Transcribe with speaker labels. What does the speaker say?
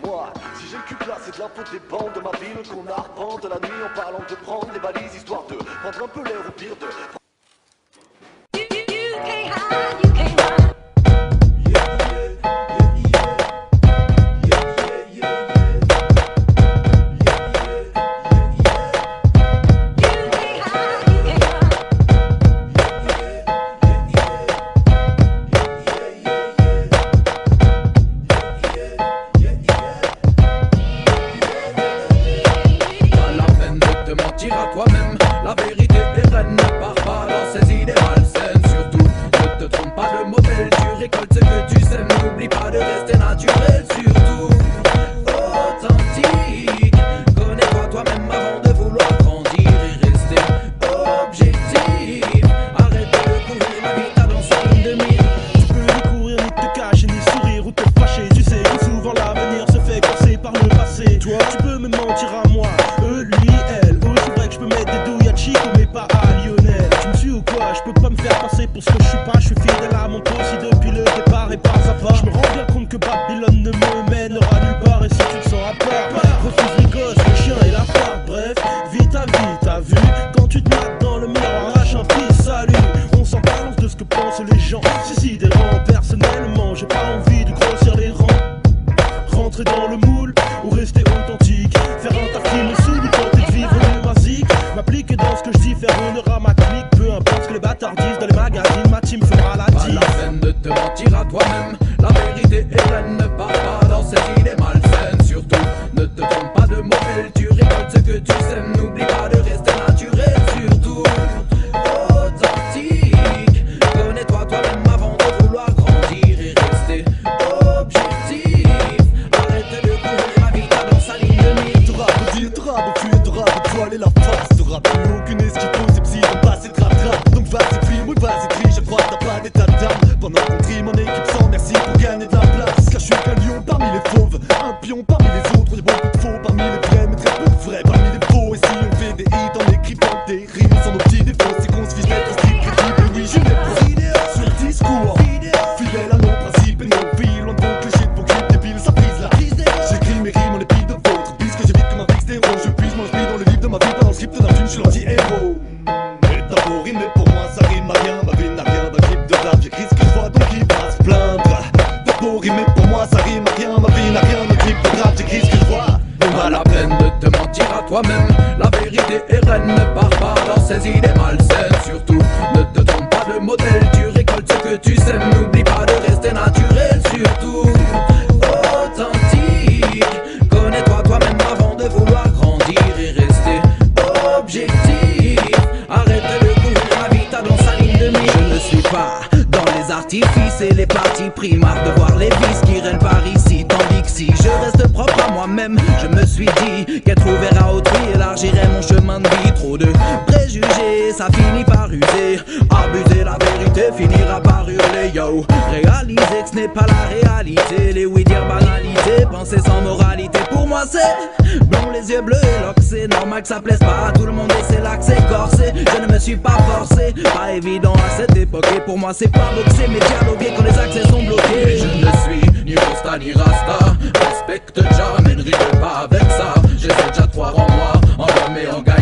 Speaker 1: moi. Si j'ai le cul placé de la faute des bandes de ma ville qu'on arpente la nuit en parlant de prendre des valises histoire de prendre un peu l'air au pire de...
Speaker 2: À toi-même, la vérité est reine, ne pars pas dans ces idées malsaines. Surtout, ne te trompe pas de modèle, tu récoltes ce que tu sèmes. N'oublie pas de rester naturel, surtout authentique. Connais-toi toi-même avant de vouloir grandir et rester objectif. Arrête de courir, la vie t'a dans sa ligne de mire.
Speaker 3: Tu peux ni courir, ni te cacher, ni sourire ou te fâcher. Tu sais que souvent l'avenir se fait corser par le passé. Toi, tu peux me mentir à moi, eux, lui, elle. Je peux mettre des douilles à Chico mais pas à Lionel. Tu me suis ou quoi? Je peux pas me faire passer pour ce que je suis pas. Je suis fidèle à mon poste si depuis le départ et pas à pas. Je me rends bien compte que Babylone ne me mènera nulle part. Et si tu te sens à part, refuse les gosses, le chien et la part. Bref, vis ta vie, t'as vu? Quand tu te mates dans le miroir, arrache un fils, salut. On s'en balance de ce que pensent les gens. Si des rangs, personnellement, j'ai pas envie de grossir les rangs. Rentrer dans le moule ou rester authentique. Faire un taf qui me saoule, tenter de vivre le basique. M'appliquer dans ce que je dis, faire honneur à ma clique. Peu importe ce que les bâtards disent dans les magazines, ma team fera la
Speaker 2: Pas
Speaker 3: dise.
Speaker 2: la peine de te mentir à toi-même, la vérité est reine, ne pars pas dans ces idées malsaines. Surtout, ne te trompe pas de modèle, tu récoltes ce que tu sèmes. N'oublie pas de rester naturel, surtout authentique. Connais-toi toi-même avant de vouloir grandir et rester objectif. Arrête de courir, la vie t'a dans sa ligne de mire.
Speaker 1: T'auras beau dire, t'auras beau fuir, t'auras beau voiler la face. T'auras plus aucune esquive, c'est psy, on passe et trap-trap. Donc vas-y, prie, oui, vas-y, prie, je crois que t'as pas d'état d'âme. Pendant qu'on trie mon équipe sans merci pour gagner de la place. Car je suis qu'un lion parmi les fauves, un pion parmi les autres. Y'a beaucoup de faux parmi les vrais, mais très peu de vrais parmi les faux. Et si on fait des hits en écrivant des rimes sans nos petits défauts, c'est qu'on se vise d'être strip crédible. Et oui, je n'ai pas sur le discours, fidèle à nos principes et nos vies. Loin de vos clichés, de vos clips débiles, ça brise la prise. J'écris mes rimes en épile de vôtre, puisque j'évite comme un fixe d'héros. Je puise mon esprit dans le livre de ma vie, pas dans le script d'un film, je suis l'anti-héros. Mais t'as beau rimer, pour moi ça rime à rien. Ma vie n'a rien d'un clip de rap, j'écris ce que je vois donc il va se plaindre. T'as beau rimer, pour moi ça rime à rien. Ma vie n'a rien d'un clip de rap, j'écris ce que je vois.
Speaker 2: Pas la peine de te mentir à toi-même, la vérité est reine, ne pars pas dans ces idées malsaines. Surtout, ne te trompe pas de modèle, tu récoltes ce que tu sèmes. N'oublie pas de rester naturel, surtout authentique. Connais-toi toi-même avant de vouloir grandir et rester objectif. Arrête de courir, la vie t'a dans sa ligne de mire. Je ne suis pas dans les artifices et les partis pris. Marre de voir les vices qui règnent par ici. Tandis que si je reste propre à moi-même, je me suis dit qu'être ouvert à autrui élargirait mon chemin de vie. Trop de préjugés, ça finit par user. Abuser la vérité finira par hurler. Yo, réaliser que ce n'est pas la réalité. Les oui dire banalité, penser sans moralité. Pour moi c'est blond, les yeux bleus et l'ox. C'est normal que ça plaise pas à tout le monde et c'est là que c'est corsé. Je ne me suis pas forcé, pas évident à cette époque. Et pour moi c'est pas boxer mais dialoguer quand les accès sont bloqués. Mais je ne suis ni Rosta ni Rasta. Respecte jamais, ne rigole pas avec ça. J'essaie déjà de croire en moi, en l'homme et en gagne.